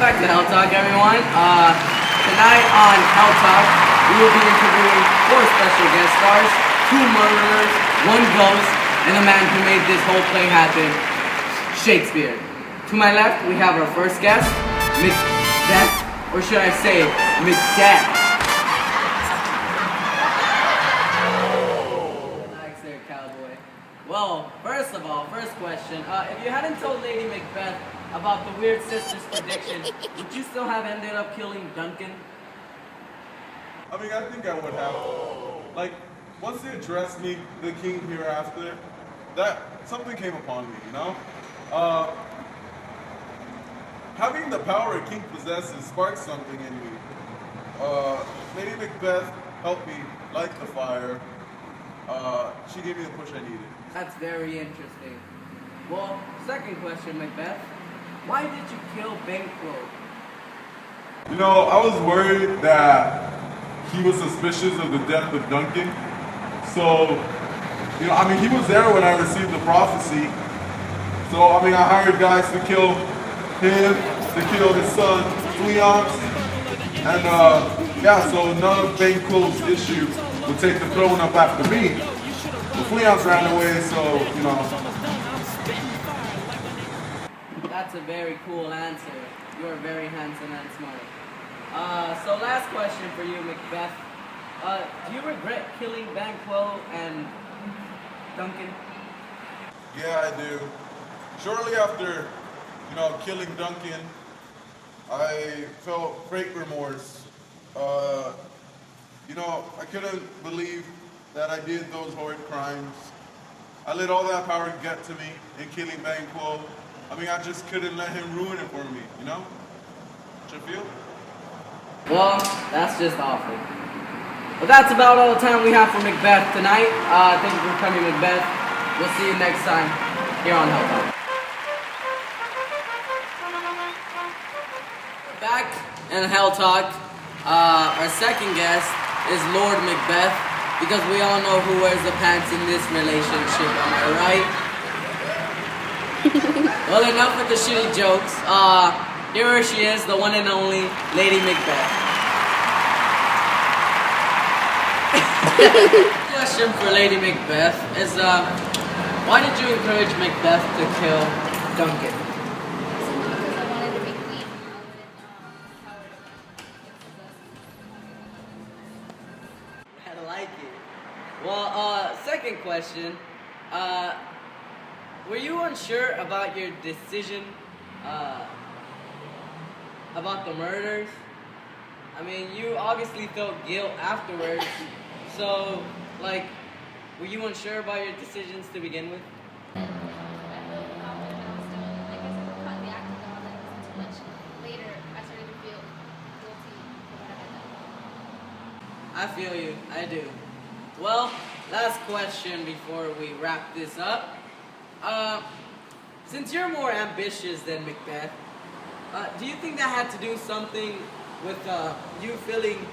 back to Hell Talk, everyone. Tonight on Hell Talk, we will be interviewing 4 special guest stars, 2 murderers, 1 ghost, and the man who made this whole play happen, Shakespeare. To my left, we have our first guest, Macbeth, or should I say, Macbeth. Thanks there, cowboy. Well, first of all, first question. If you hadn't told Lady Macbeth about the weird sister's prediction, would you still have ended up killing Duncan? I mean, I think I would have. Like, once they addressed me, the king hereafter, that something came upon me, you know? Having the power a king possesses sparked something in me. Lady Macbeth helped me light the fire. She gave me the push I needed. That's very interesting. Well, second question, Macbeth. Why did you kill Banquo? You know, I was worried that he was suspicious of the death of Duncan. So, you know, I mean, he was there when I received the prophecy. So, I mean, I hired guys to kill him, to kill his son, Fleance. And, yeah, so none of Banquo's issue would take the throne up after me. But Fleance ran away, so, you know. That's a very cool answer. You're very handsome and smart. So last question for you, Macbeth. Do you regret killing Banquo and Duncan? Yeah, I do. Shortly after, you know, killing Duncan, I felt great remorse. You know, I couldn't believe that I did those horrid crimes. I let all that power get to me in killing Banquo. I mean, I just couldn't let him ruin it for me, you know? What you feel? Well, that's just awful. But that's about all the time we have for Macbeth tonight. Thank you for coming, Macbeth. We'll see you next time here on Hell Talk. Back in Hell Talk, our second guest is Lord Macbeth, because we all know who wears the pants in this relationship, am I right? Well, enough with the shitty jokes. Here she is, the one and only Lady Macbeth. Question for Lady Macbeth is, why did you encourage Macbeth to kill Duncan? Because I wanted to be queen. I like it. Well, second question. Were you unsure about your decision about the murders? I mean, you obviously felt guilt afterwards. So, like, were you unsure about your decisions to begin with? I felt confident, but I was still, like I said, caught the acting on that wasn't too much. Later, I started to feel guilty for what I had done. I feel you. I do. Well, last question before we wrap this up. Since you're more ambitious than Macbeth, do you think that had to do something with you feeling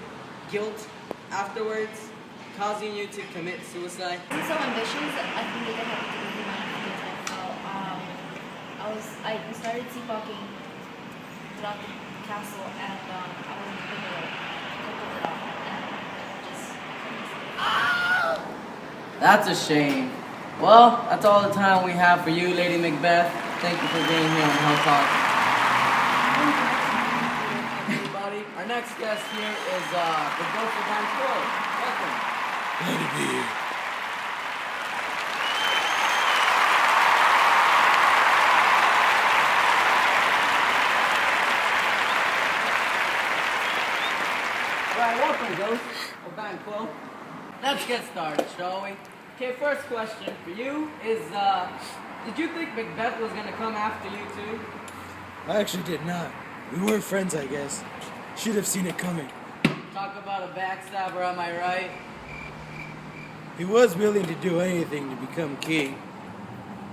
guilt afterwards, causing you to commit suicide? Since I'm ambitious, I think it had to do with the amount of guilt I felt. We started sleepwalking throughout the castle, and I wasn't able to pull it off, and just. That's a shame. Well, that's all the time we have for you, Lady Macbeth. Thank you for being here on Hell Talk. Everybody, our next guest here is the Ghost of Banquo. Welcome. Let it be. Alright, welcome, Ghost of Banquo. Let's get started, shall we? Okay, first question for you is, did you think Macbeth was gonna come after you too? I actually did not. We were friends, I guess. Should have seen it coming. Talk about a backstabber, am I right? He was willing to do anything to become king.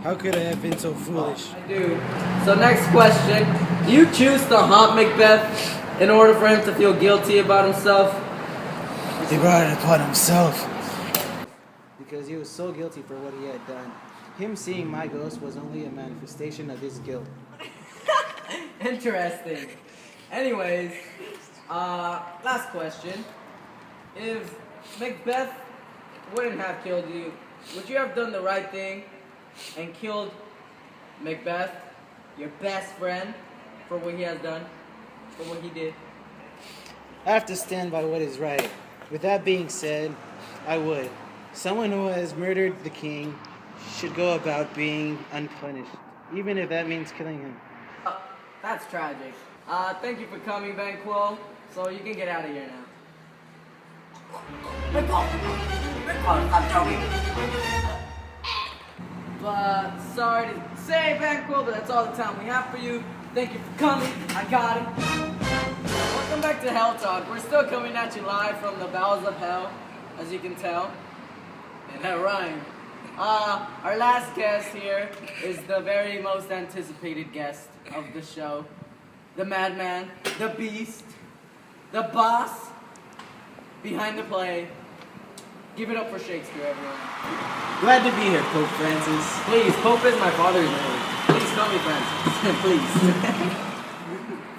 How could I have been so foolish? I do. So next question, do you choose to haunt Macbeth in order for him to feel guilty about himself? He brought it upon himself. Because he was so guilty for what he had done. Him seeing my ghost was only a manifestation of his guilt. Interesting. Anyways, last question. If Macbeth wouldn't have killed you, would you have done the right thing and killed Macbeth, your best friend, for what he has done, for what he did? I have to stand by what is right. With that being said, I would. Someone who has murdered the king should go about being unpunished, even if that means killing him. That's tragic. Thank you for coming, Banquo. So you can get out of here now. I'm joking. But sorry to say, Banquo, but that's all the time we have for you. Thank you for coming. I got it. Welcome back to Hell Talk. We're still coming at you live from the bowels of hell, as you can tell. And that rhymed. Our last guest here is the very most anticipated guest of the show. The madman, the beast, the boss behind the play. Give it up for Shakespeare, everyone. Glad to be here, Pope Francis. Please, Pope is my father's name. Please call me Francis. Please.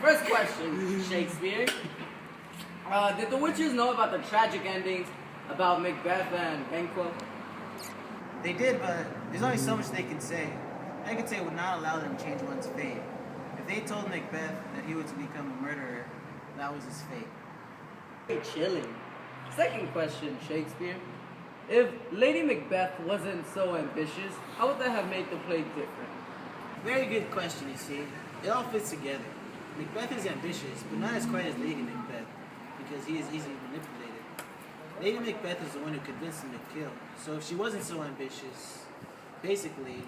First question, Shakespeare. Did the witches know about the tragic endings about Macbeth and Banquo? They did, but there's only so much they can say. I could say it would not allow them to change one's fate. If they told Macbeth that he was to become a murderer, that was his fate. Hey, chilling. Second question, Shakespeare. If Lady Macbeth wasn't so ambitious, how would that have made the play different? Very good question, you see. It all fits together. Macbeth is ambitious, but not as quite as Lady Macbeth, because he is easily manipulated. Lady Macbeth is the one who convinced him to kill, so if she wasn't so ambitious, basically,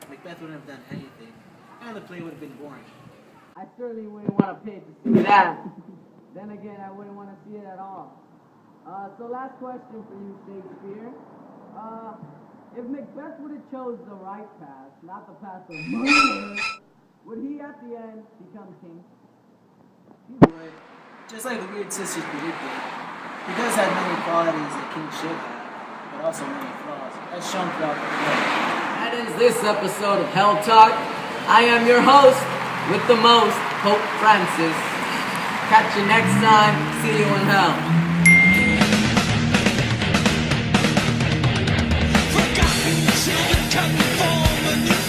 Macbeth wouldn't have done anything, and the play would have been boring. I certainly wouldn't want to pay to see that. Then again, I wouldn't want to see it at all. So last question for you, Shakespeare. If Macbeth would have chose the right path, not the path of murder, would he at the end become king? He would. Just like the weird sisters predicted. He does have many qualities that king should have, but also many flaws, as shown throughout the play. That ends this episode of Hell Talk. I am your host with the most, Pope Francis. Catch you next time. See you in hell. Forgotten children come from a new